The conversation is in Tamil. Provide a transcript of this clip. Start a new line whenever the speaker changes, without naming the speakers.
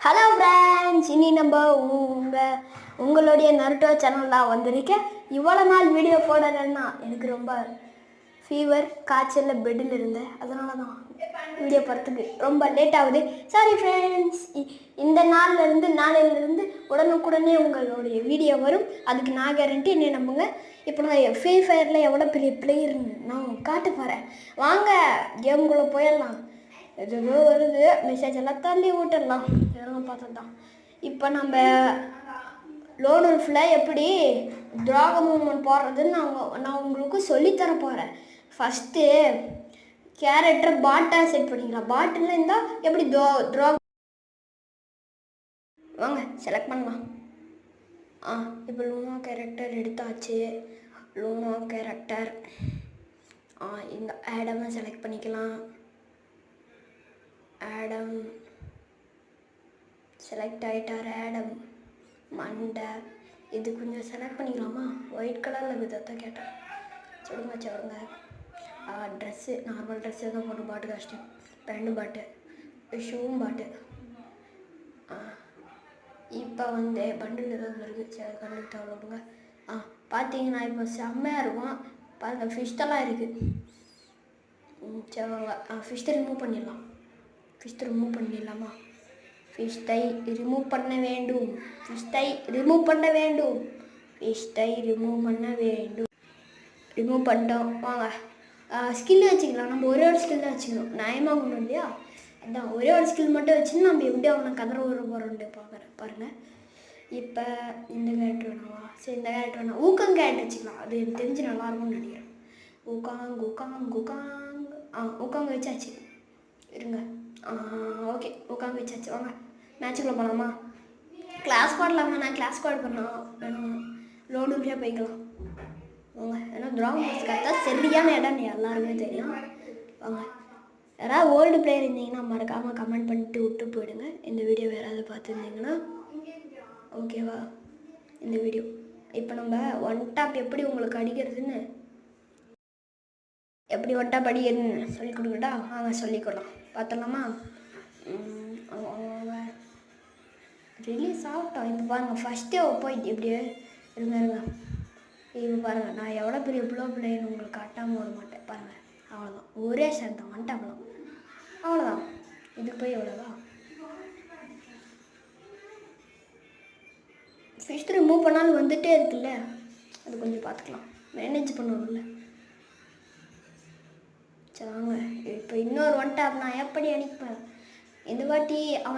ஹலோ ஃப்ரெண்ட்ஸ், இனி நம்ம உங்களுடைய நருட்டோ சேனல் தான் வந்திருக்கேன். இவ்வளோ நாள் வீடியோ போடலைன்னா எனக்கு ரொம்ப ஃபீவர், காய்ச்சலில் பெட்டில் இருந்தேன். அதனால தான் வீடியோ போகிறதுக்கு ரொம்ப லேட் ஆகுது. Sorry friends. இந்த நாளிலிருந்து உடனுக்குடனே உங்களுடைய வீடியோ வரும். அதுக்கு நான் கேரண்டி. என்ன நம்புங்க. இப்போ நான் ஃப்ரீ ஃபயரில் எவ்வளோ பெரிய பிளேயர்னு நான் காட்ட போகிறேன். வாங்க கேமுக்குள்ளே போயிடலாம். எதுவோ வருது, மெசேஜ் எல்லாம் தள்ளி விட்டுடலாம். இதெல்லாம் பார்த்தது தான். இப்போ நம்ம லோன் உல்ஃபில் எப்படி ட்ராக் மூவ்மெண்ட் போடுறதுன்னு நான் உங்களுக்கு சொல்லித்தர போகிறேன். ஃபஸ்ட்டு கேரக்டர் பாட்டாக செட் பண்ணிக்கலாம். பாட்டில் இருந்தால் எப்படி ட்ராக் வாங்க செலக்ட் பண்ணலாம். இப்போ லூனோ கேரக்டர் எடுத்தாச்சு. லூனோ கேரக்டர் இந்த ஆடமை செலக்ட் பண்ணிக்கலாம். ஆடம் செலக்ட் ஆகிட்டார். ஆடம் மண்டை இது கொஞ்சம் செலக்ட் பண்ணிக்கலாமா? ஒயிட் கலரில் விதத்தை கேட்டேன். சொல்லுங்க. ட்ரெஸ்ஸு நார்மல் ட்ரெஸ்ஸு தான் போட்டு பாட்டு காஸ்டியூம், பேண்டு பாட்டு, ஷூவும் பாட்டு. இப்போ பண்டில் ஏதாவது இருக்குது. சரி கண்டுக்கிட்டு அவ்வளோ விடுங்க. பார்த்தீங்கன்னா இப்போ செம்மையாக இருக்கும். பாருங்கள் ஃபிஷ்டெல்லாம் இருக்குது. சரி வாங்க ஃபிஷ்டை ரிமூவ் பண்ணிடலாம். ஃபிஷ்டை ரிமூவ் பண்ணிடலாமா? ஃபிஷ்டை ரிமூவ் பண்ண வேண்டும். ரிமூவ் பண்ணிட்டோம். வாங்க ஸ்கில் வச்சுக்கலாம். நம்ம ஒரே ஒரு ஸ்கில் தான் வச்சுக்கணும். நியாயமாக கொண்டு இல்லையா? அதான் ஒரே ஒரு ஸ்கில் மட்டும் வச்சுன்னு நம்ம எப்படி அவனை கதற விட போகிறோன்ட்டு பாருங்கள். இப்போ இந்த கேரக்டர் வேணாவா? சரி இந்த கேரக்டர் வேணாம். ஊக்கங் கேரக்டர் வச்சுக்கலாம். அது எனக்கு தெரிஞ்சு நல்லாயிருக்கும்னு நினைக்கிறேன். ஊக்காங்க வச்சாச்சு. இருங்க. ஓகே ஊக்காங்க வச்சாச்சு. வாங்க மேட்சுக்குள்ளே போகலாமா? கிளாஸ் பாடலாமா? நான் கிளாஸ் பாட் வேணும். லோடு உள்ளே போய்க்கலாம். வாங்க. ஏன்னா ட்ராக் மாஸ்க் கரெக்டா சரியான இடம் எல்லாருமே தெரியும். வாங்க. யாராவது ஓல்டு பிளேயர் இருந்தீங்கன்னா மறக்காமல் கமெண்ட் பண்ணிட்டு விட்டு போயிடுங்க. இந்த வீடியோ யாராவது பார்த்துருந்தீங்கன்னா ஓகேவா? இந்த வீடியோ இப்போ நம்ம ஒன் டாப் எப்படி உங்களுக்கு அடிக்கிறதுன்னு சொல்லிக் கொடுக்கட்டா? வாங்க சொல்லிக்கொள்ளலாம். பார்த்துடலாமா? ரிலீஸ் ஆகட்டும். இப்போ பாருங்கள் ஃபஸ்ட்டே போயிட்டு இப்படியே இருங்க. இப்போ பாருங்கள் நான் எவ்வளோ பெரிய பிளேன்னு உங்களுக்கு காட்டாமல் விட மாட்டேன். பாருங்கள் அவ்வளோதான். ஒரே ஷாட் தான். ஒன் டாப்லாம் அவ்வளோதான். இதுக்கு போய் எவ்வளோதான். ஃபிஷ் ரிமூவ் பண்ணாலும் வந்துகிட்டே இருக்குல்ல, அது கொஞ்சம் பார்த்துக்கலாம். மேனேஜ் பண்ணணும்ல. சரி வாங்க. இப்போ இன்னொரு ஒன் டாப் நான் எப்படி அனுப்பேன். இந்த வாட்டி அவன்